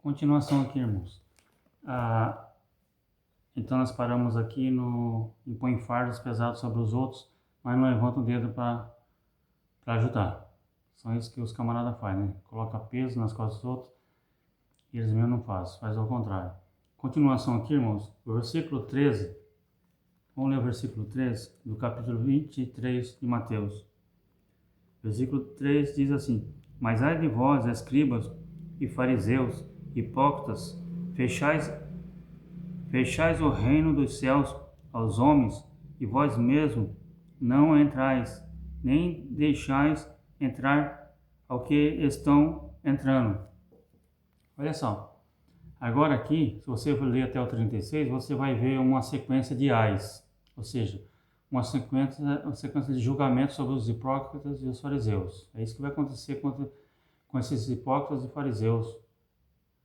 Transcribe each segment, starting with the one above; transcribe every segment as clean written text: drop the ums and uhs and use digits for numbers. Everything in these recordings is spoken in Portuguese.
Continuação aqui, irmãos. Então nós paramos aqui no impõe fardos pesados sobre os outros, mas não levanta o dedo para ajudar. São isso que os camaradas fazem, né? Coloca peso nas costas dos outros e eles mesmo não fazem, faz ao contrário. Continuação aqui, irmãos, o versículo 13. Vamos ler o versículo 13 do capítulo 23 de Mateus. Versículo 3 diz assim: Mas ai de vós, escribas e fariseus, hipócritas, fechais o reino dos céus aos homens, e vós mesmo não entrais, nem deixais entrar ao que estão entrando. Olha só, agora aqui, se você ler até o 36, você vai ver uma sequência de ais, ou seja, uma sequência de julgamentos sobre os hipócritas e os fariseus. É isso que vai acontecer com esses hipócritas e fariseus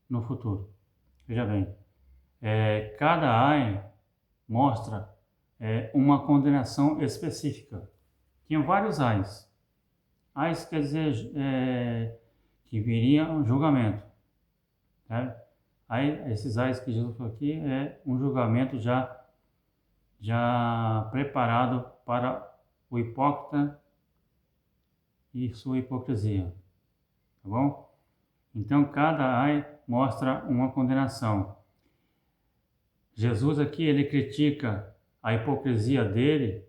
no futuro. Veja bem, cada ai mostra uma condenação específica. Tinha vários ais. Ais quer dizer que viria um julgamento. Tá? Aí, esses ais que Jesus falou aqui é um julgamento já preparado para o hipócrita e sua hipocrisia. Tá bom? Então, cada ai mostra uma condenação. Jesus aqui, ele critica a hipocrisia dele,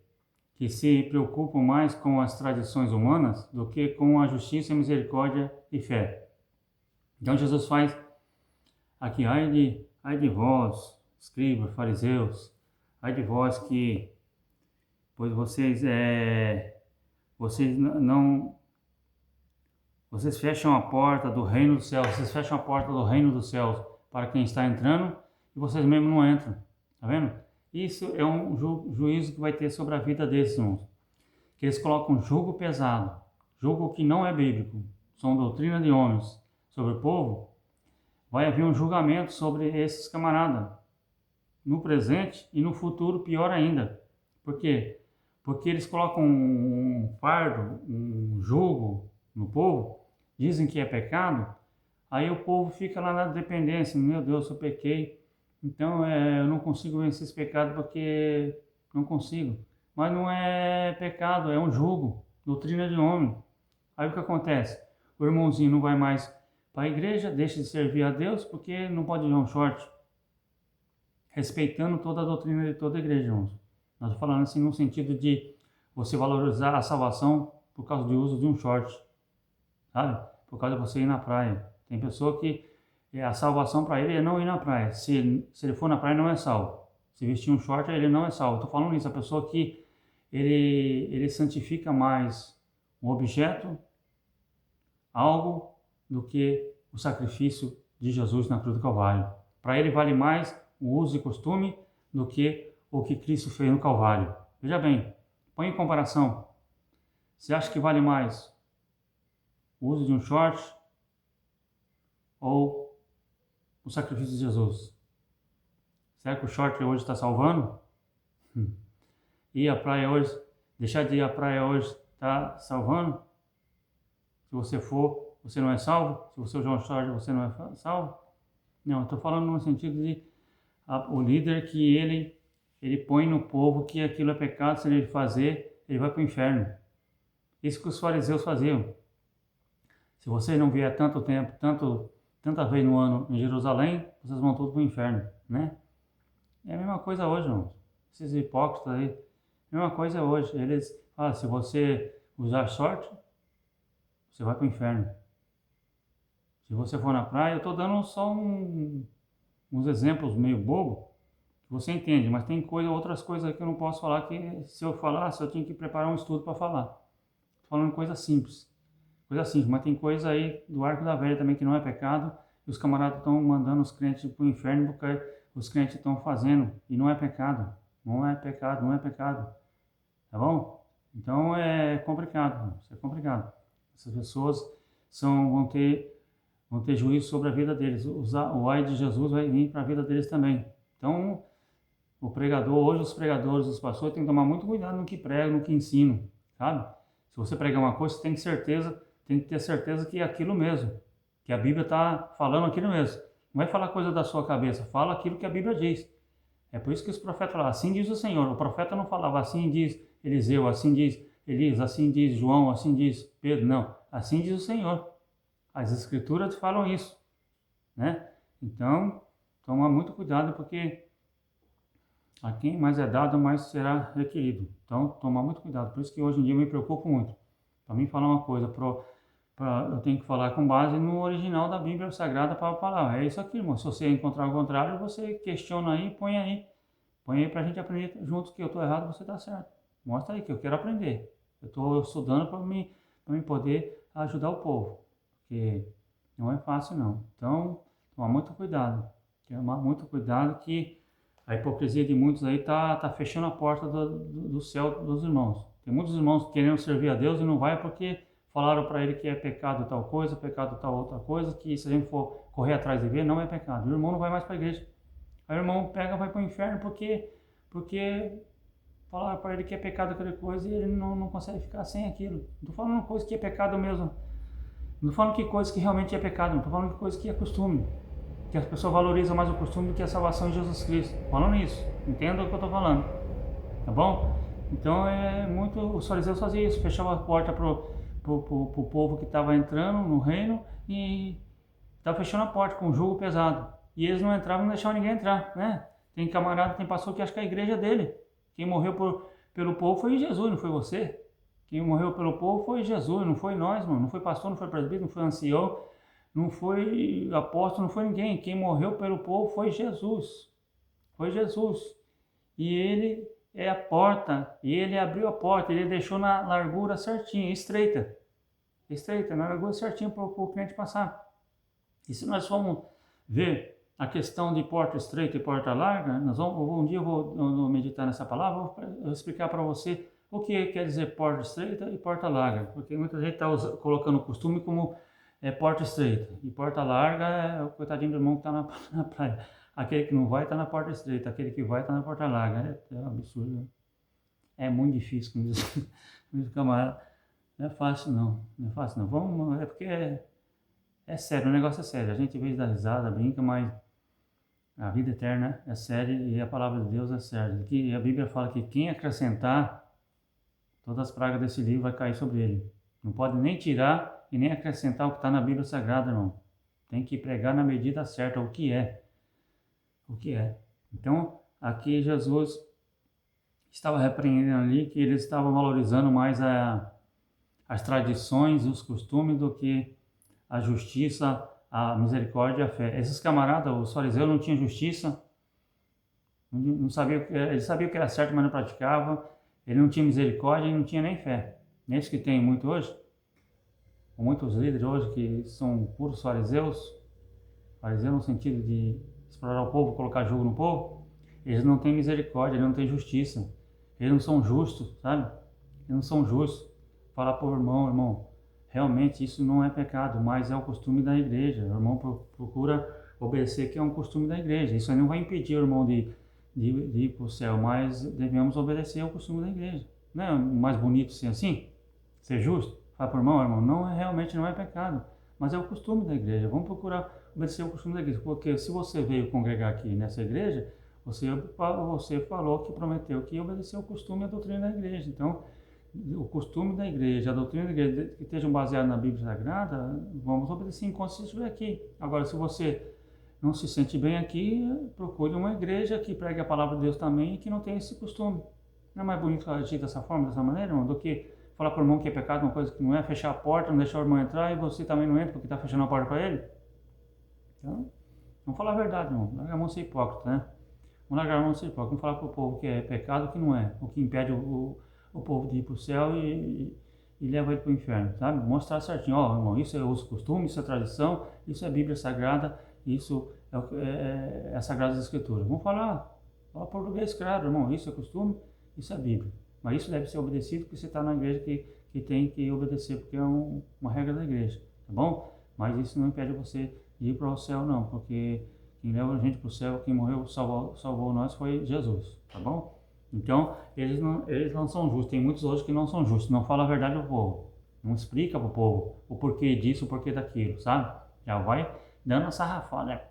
que se preocupa mais com as tradições humanas do que com a justiça, misericórdia e fé. Então, Jesus faz aqui, ai de vós, escribas, fariseus, ai de vós que, pois vocês fecham a porta do reino dos céus, vocês fecham a porta do reino dos céus para quem está entrando e vocês mesmos não entram. Tá vendo? Isso é um juízo que vai ter sobre a vida desses irmãos. Que eles colocam jugo pesado, jugo que não é bíblico, são doutrina de homens sobre o povo. Vai haver um julgamento sobre esses camaradas, no presente e no futuro, pior ainda. Por quê? Porque eles colocam um fardo, um jugo no povo, dizem que é pecado, aí o povo fica lá na dependência. Meu Deus, eu pequei, então eu não consigo vencer esse pecado porque não consigo. Mas não é pecado, é um jugo, doutrina de homem. Aí o que acontece? O irmãozinho não vai mais para a igreja, deixa de servir a Deus porque não pode usar um short. Respeitando toda a doutrina de toda a igreja, irmãos. Nós estamos falando assim no sentido de você valorizar a salvação por causa do uso de um short, sabe? Por causa de você ir na praia. Tem pessoa que a salvação para ele é não ir na praia. Se ele for na praia, não é salvo. Se vestir um short, ele não é salvo. Estou falando isso, a pessoa que ele santifica mais um objeto, algo, do que o sacrifício de Jesus na cruz do Calvário. Para ele vale mais o uso e costume do que o que Cristo fez no Calvário. Veja bem, põe em comparação. Você acha que vale mais o uso de um short ou o sacrifício de Jesus? Será que o short hoje está salvando? Ir à praia hoje, deixar de ir à praia hoje está salvando? Se você for, você não é salvo? Se você usar um short, você não é salvo? Não, eu estou falando no sentido de o líder que ele põe no povo que aquilo é pecado, se ele fazer, ele vai para o inferno. Isso que os fariseus faziam. Se você não vier tanto tempo, tanta vez no ano em Jerusalém, vocês vão todos para o inferno, né? É a mesma coisa hoje, irmãos. Esses hipócritas aí, a mesma coisa hoje. Eles falam, se você usar short, você vai para o inferno. Se você for na praia, eu estou dando só uns exemplos meio bobo, que você entende, mas tem outras coisas que eu não posso falar, que se eu falasse, eu tinha que preparar um estudo para falar. Estou falando coisa simples, mas tem coisa aí do arco da velha também que não é pecado, e os camaradas estão mandando os crentes para o inferno porque os crentes estão fazendo, e não é pecado, tá bom? Então é complicado, isso é complicado. Essas pessoas vão ter juízo sobre a vida deles. O ai de Jesus vai vir para a vida deles também. Então, hoje os pregadores, os pastores têm que tomar muito cuidado no que pregam, no que ensinam, sabe? Se você pregar uma coisa, você tem que ter certeza que é aquilo mesmo, que a Bíblia está falando aquilo mesmo. Não vai falar coisa da sua cabeça, fala aquilo que a Bíblia diz. É por isso que os profetas falavam, assim diz o Senhor. O profeta não falava, assim diz Eliseu, assim diz Elias, assim diz João, assim diz Pedro. Não, assim diz o Senhor. As escrituras falam isso, né? Então, toma muito cuidado, porque a quem mais é dado, mais será requerido. Então, tomar muito cuidado. Por isso que hoje em dia eu me preocupo muito. Para mim falar uma coisa, eu tenho que falar com base no original da Bíblia Sagrada para falar. É isso aqui, irmão. Se você encontrar o contrário, você questiona aí, põe aí. Põe aí para a gente aprender juntos, que eu estou errado, você está certo. Mostra aí que eu quero aprender. Eu estou estudando para mim poder ajudar o povo. Porque não é fácil, não. Então, tomar muito cuidado. Tomar muito cuidado, que a hipocrisia de muitos aí tá fechando a porta do céu dos irmãos. Tem muitos irmãos querendo servir a Deus e não vai porque falaram para ele que é pecado tal coisa, pecado tal outra coisa, que se a gente for correr atrás de ver, não é pecado. O irmão não vai mais para a igreja. Aí o irmão vai para o inferno porque falaram para ele que é pecado aquela coisa e ele não consegue ficar sem aquilo. Não estou falando coisa que é pecado mesmo. Não estou falando que coisa que realmente é pecado, não estou falando que coisa que é costume. Que as pessoas valorizam mais o costume do que a salvação em Jesus Cristo. Falando isso, entenda o que eu estou falando, tá bom? Então os fariseus faziam isso, fechavam a porta pro povo que estava entrando no reino e estava fechando a porta com um jugo pesado. E eles não entravam, não deixavam ninguém entrar, né? Tem camarada, tem pastor que acha que é a igreja dele. Quem morreu pelo povo foi Jesus, não foi você. Quem morreu pelo povo foi Jesus, não foi nós, mano. Não foi pastor, não foi presbítero, não foi ancião, não foi apóstolo, não foi ninguém. Quem morreu pelo povo foi Jesus. Foi Jesus. E ele é a porta. E ele abriu a porta. Ele deixou na largura certinha, estreita. Estreita, na largura certinha para o cliente passar. E se nós formos ver a questão de porta estreita e porta larga, um dia eu vou meditar nessa palavra, vou explicar para você o que quer dizer porta estreita e porta larga. Porque muita gente está colocando o costume como porta estreita. E porta larga é o coitadinho do irmão que está na praia. Aquele que não vai está na porta estreita, aquele que vai está na porta larga. É um absurdo. Né? É muito difícil, como diz o camarada. Não é fácil não, não é fácil não. É porque é sério, o negócio é sério. A gente às vezes dá risada, brinca, mas a vida eterna é séria e a palavra de Deus é séria. Que a Bíblia fala que quem acrescentar, todas as pragas desse livro vai cair sobre ele. Não pode nem tirar e nem acrescentar o que está na Bíblia Sagrada, não. Tem que pregar na medida certa o que é. O que é. Então, aqui Jesus estava repreendendo ali que eles estavam valorizando mais as tradições e os costumes do que a justiça, a misericórdia e a fé. Esses camaradas, os fariseus, não tinham justiça, não sabia, eles sabiam o que era certo, mas não praticavam. Ele não tinha misericórdia e não tinha nem fé. Nesses que tem muito hoje, ou muitos líderes hoje que são puros fariseus no sentido de explorar o povo, colocar jogo no povo, eles não têm misericórdia, eles não têm justiça, eles não são justos, sabe? Eles não são justos. Falar para o irmão, realmente isso não é pecado, mas é o costume da igreja. O irmão procura obedecer, que é um costume da igreja. Isso aí não vai impedir o irmão de ir para o céu, mas devemos obedecer ao costume da igreja. Não é mais bonito ser assim? Ser justo? Fala para o irmão, realmente não é pecado, mas é o costume da igreja. Vamos procurar obedecer ao costume da igreja, porque se você veio congregar aqui nessa igreja, você falou que prometeu que ia obedecer ao costume e à doutrina da igreja. Então, o costume da igreja, a doutrina da igreja, que estejam baseados na Bíblia Sagrada, vamos obedecer enquanto você estiver aqui. Agora, se você não se sente bem aqui, procure uma igreja que pregue a palavra de Deus também e que não tenha esse costume. Não é mais bonito agir dessa forma, dessa maneira, irmão, do que falar para o irmão que é pecado, uma coisa que não é, fechar a porta, não deixar o irmão entrar e você também não entra porque está fechando a porta para ele? Então, vamos falar a verdade, irmão. Larga a mão de ser hipócrita, né? Vamos largar a mão de ser hipócrita. Vamos falar para o povo que é pecado, que não é. O que impede o povo de ir para o céu e leva ele para o inferno, sabe? Mostrar certinho, ó, irmão, isso é os costumes, isso é tradição, isso é Bíblia Sagrada, isso é a Sagrada Escritura. Vamos falar português claro, irmão, isso é costume, isso é Bíblia. Mas isso deve ser obedecido porque você está na igreja que tem que obedecer, porque é uma regra da igreja, tá bom? Mas isso não impede você de ir para o céu, não, porque quem leva a gente para o céu, quem morreu, salvou nós foi Jesus, tá bom? Então, eles não são justos. Tem muitos hoje que não são justos, não falam a verdade ao povo, não explica para o povo o porquê disso, o porquê daquilo, sabe? Já vai dando a sarrafada,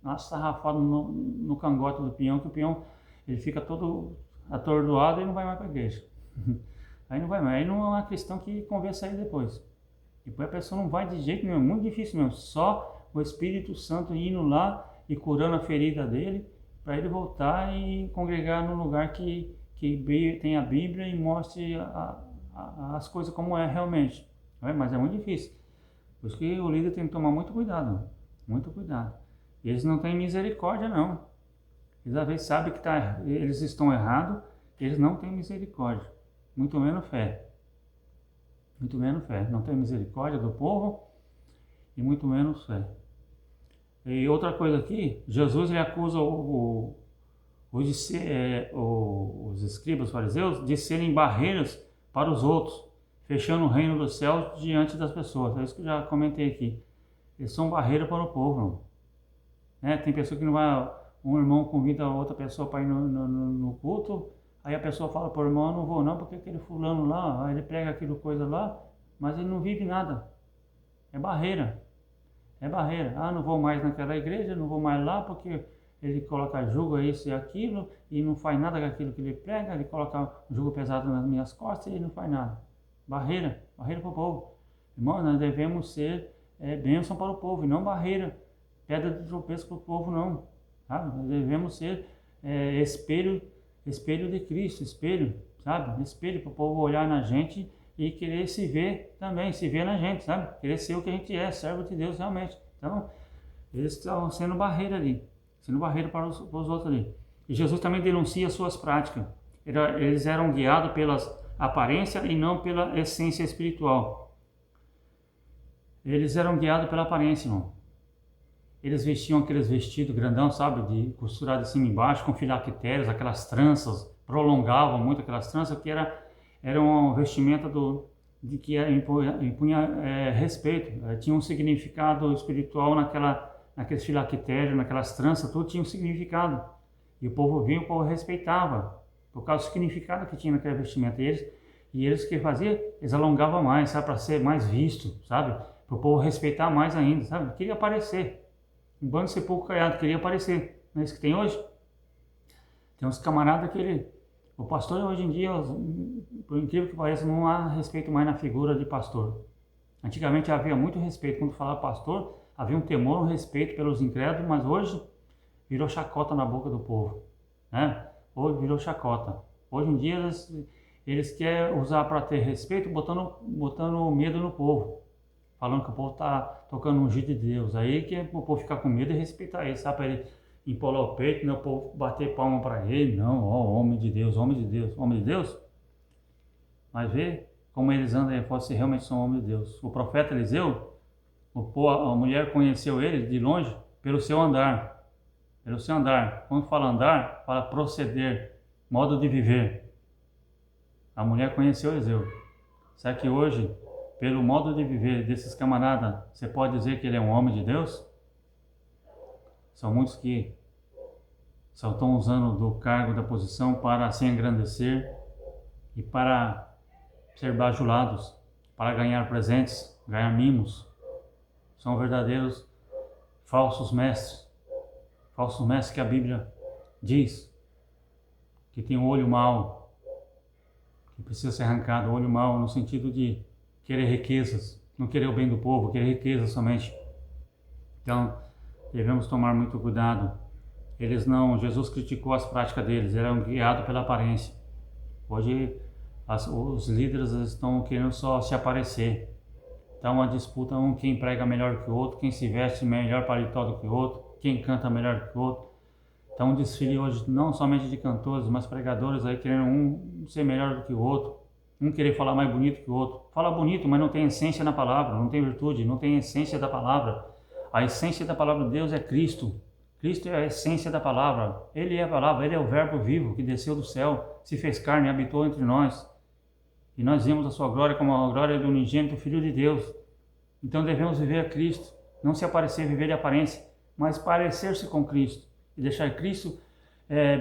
uma sarrafada no cangote do peão, que o peão ele fica todo atordoado e não vai mais para a igreja. Aí não vai mais, aí não é uma questão que convença ele depois. Depois a pessoa não vai de jeito nenhum, é muito difícil mesmo, só o Espírito Santo indo lá e curando a ferida dele, para ele voltar e congregar no lugar que tem a Bíblia e mostre as coisas como é realmente. Mas é muito difícil. Por isso que o líder tem que tomar muito cuidado, muito cuidado. Eles não têm misericórdia não. Eles às vezes sabem que eles estão errados, eles não têm misericórdia, muito menos fé. Muito menos fé. Não tem misericórdia do povo e muito menos fé. E outra coisa aqui, Jesus ele acusa os escribas, os fariseus, de serem barreiras para os outros, fechando o reino do céu diante das pessoas. É isso que eu já comentei aqui. Eles são barreira para o povo. Tem pessoa que não vai, um irmão convida a outra pessoa para ir no culto, aí a pessoa fala para o irmão, não vou não, porque aquele fulano lá, aí ele prega aquilo coisa lá, mas ele não vive nada. É barreira. É barreira. Não vou mais naquela igreja, não vou mais lá, porque ele julga isso e aquilo, e não faz nada com aquilo que ele prega, ele coloca jugo pesado nas minhas costas e ele não faz nada. Barreira para o povo. Irmão, nós devemos ser bênção para o povo, e não barreira, pedra de tropeço para o povo não. Sabe? Nós devemos ser espelho de Cristo, espelho para o povo olhar na gente e querer se ver também, se ver na gente, sabe? Querer ser o que a gente é, servo de Deus realmente. Então, eles estão sendo barreira ali, sendo barreira para os outros ali. E Jesus também denuncia suas práticas. Eles eram guiados pelas aparências e não pela essência espiritual. Eles eram guiados pela aparência, irmão. Eles vestiam aqueles vestidos grandão, sabe? De costurado de cima e embaixo, com filactérios, aquelas tranças, prolongavam muito aquelas tranças, que era uma vestimenta de que impunha respeito. Tinha um significado espiritual naqueles filactérios, naquelas tranças, tudo tinha um significado. E o povo vinha, o povo respeitava, por causa do significado que tinha naquele vestimento. E eles que faziam, eles alongavam mais, sabe? Para ser mais visto, sabe? Para o povo respeitar mais ainda, sabe? Queria aparecer. Um bando de sepulcro caiado, queria aparecer. Não é isso que tem hoje? Tem uns camaradas que o pastor hoje em dia, por incrível que pareça, não há respeito mais na figura de pastor. Antigamente havia muito respeito. Quando falava pastor, havia um temor, um respeito pelos incrédulos, mas hoje virou chacota na boca do povo. Hoje virou chacota. Hoje em dia eles querem usar para ter respeito, botando medo no povo. Falando que o povo está tocando um jeito de Deus. Aí que o povo ficar com medo e respeitar ele, sabe? Para ele empolar o peito, não o povo bater palma para ele. Não, homem de Deus, homem de Deus, homem de Deus. Mas vê como eles andam aí, se realmente são homens de Deus. O profeta Eliseu, a mulher conheceu ele de longe pelo seu andar. Pelo seu andar. Quando fala andar, fala proceder, modo de viver. A mulher conheceu Eliseu. Será que hoje, pelo modo de viver desses camaradas, você pode dizer que ele é um homem de Deus? São muitos que só estão usando do cargo, da posição para se engrandecer e para ser bajulados, para ganhar presentes, ganhar mimos. São verdadeiros falsos mestres que a Bíblia diz que tem um olho mau, que precisa ser arrancado, olho mau no sentido de querer riquezas, não querer o bem do povo, querer riquezas somente. Então, devemos tomar muito cuidado. Jesus criticou as práticas deles, eram guiados pela aparência. Hoje, os líderes estão querendo só se aparecer. Então, uma disputa, quem prega melhor que o outro, quem se veste melhor paletó do que o outro, quem canta melhor que o outro. Então, um desfile hoje, não somente de cantores, mas pregadores aí querendo um ser melhor do que o outro. Um querer falar mais bonito que o outro. Fala bonito, mas não tem essência na palavra, não tem virtude, não tem essência da palavra. A essência da palavra de Deus é Cristo. Cristo é a essência da palavra. Ele é a palavra, Ele é o verbo vivo que desceu do céu, se fez carne e habitou entre nós. E nós vimos a sua glória como a glória do unigênito Filho de Deus. Então devemos viver a Cristo. Não se aparecer, viver de aparência, mas parecer-se com Cristo. E deixar Cristo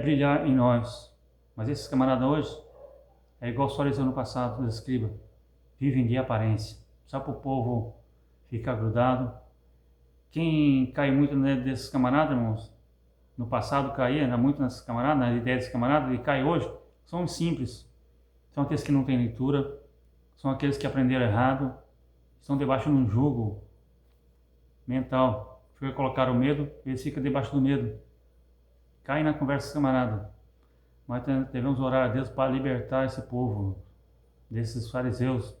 brilhar em nós. Mas esses camaradas hoje, é igual os fariseus no passado, os escribas, vivem de aparência. Só para o povo ficar grudado Quem cai muito desses camaradas, irmãos, no passado caía muito nesses camaradas, na ideia desses camaradas, e cai hoje, são os simples. São aqueles que não têm leitura, são aqueles que aprenderam errado, estão debaixo de um jugo mental. Foi colocar o medo, eles ficam debaixo do medo. Caem na conversa camarada. Mas devemos orar a Deus para libertar esse povo, desses fariseus,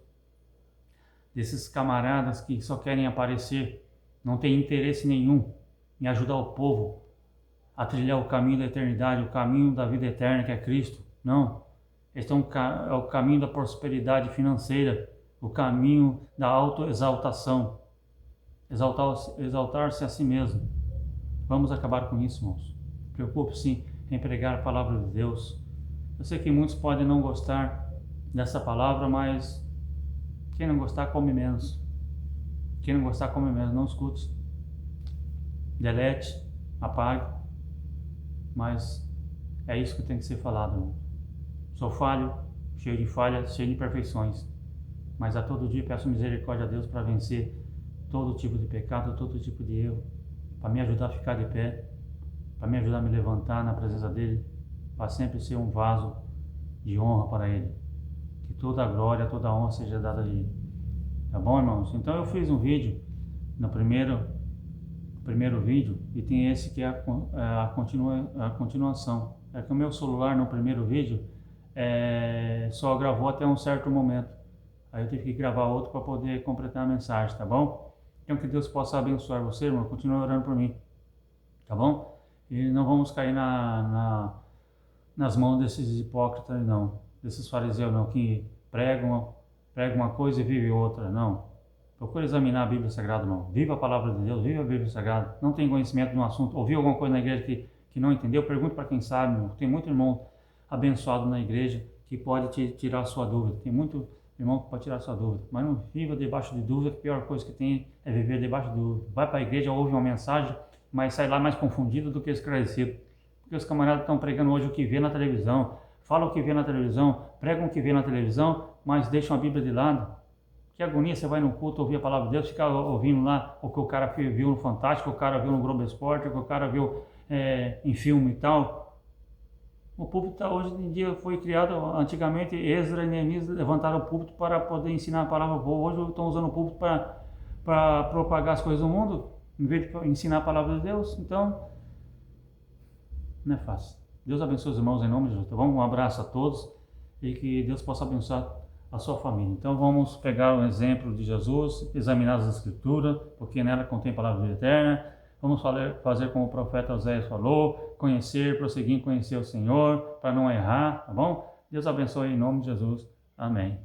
desses camaradas que só querem aparecer, não têm interesse nenhum em ajudar o povo a trilhar o caminho da eternidade, o caminho da vida eterna que é Cristo. Não, é o caminho da prosperidade financeira, o caminho da autoexaltação, exaltar-se a si mesmo. Vamos acabar com isso, irmãos. Preocupe-se em pregar a palavra de Deus. Eu sei que muitos podem não gostar dessa palavra, mas quem não gostar, come menos. Quem não gostar, come menos. Não escute. Delete, apague. Mas é isso que tem que ser falado, irmão. Sou falho, cheio de falhas, cheio de imperfeições. Mas a todo dia peço misericórdia a Deus para vencer todo tipo de pecado, todo tipo de erro, para me ajudar a ficar de pé, para me ajudar a me levantar na presença dEle, para sempre ser um vaso de honra para Ele. Que toda a glória, toda a honra seja dada a Ele. Tá bom, irmãos? Então eu fiz um vídeo no primeiro vídeo, e tem esse que é a continuação. É que o meu celular no primeiro vídeo só gravou até um certo momento. Aí eu tive que gravar outro para poder completar a mensagem, tá bom? Então que Deus possa abençoar você, irmão. Continue orando por mim, tá bom? E não vamos cair nas mãos desses hipócritas, não. Desses fariseus, não, que pregam uma coisa e vivem outra, não. Procure examinar a Bíblia Sagrada, irmão. Viva a palavra de Deus, viva a Bíblia Sagrada. Não tem conhecimento de um assunto, ouviu alguma coisa na igreja que não entendeu, pergunte para quem sabe, irmão. Tem muito irmão abençoado na igreja que pode te tirar a sua dúvida. Tem muito irmão que pode tirar a sua dúvida. Mas não viva debaixo de dúvida, que a pior coisa que tem é viver debaixo de dúvida. Vai para a igreja, ouve uma mensagem, mas sai lá mais confundido do que esclarecido. Porque os camaradas estão pregando hoje o que vê na televisão, falam o que vê na televisão, pregam o que vê na televisão, mas deixam a Bíblia de lado. Que agonia, você vai no culto ouvir a palavra de Deus, ficar ouvindo lá o que o cara viu no Fantástico, o cara viu no Globo Esporte, o que o cara viu em filme e tal. O púlpito hoje em dia foi criado, antigamente Esdras e Neemias levantaram o púlpito para poder ensinar a palavra ao povo. Hoje estão usando o púlpito para propagar as coisas do mundo, em vez de ensinar a palavra de Deus. Então, não é fácil. Deus abençoe os irmãos em nome de Jesus, tá bom? Um abraço a todos e que Deus possa abençoar a sua família. Então vamos pegar o exemplo de Jesus, examinar as Escrituras, porque nela contém a palavra de vida eterna. Vamos fazer como o profeta Oséias falou, prosseguir em conhecer o Senhor, para não errar, tá bom? Deus abençoe em nome de Jesus. Amém.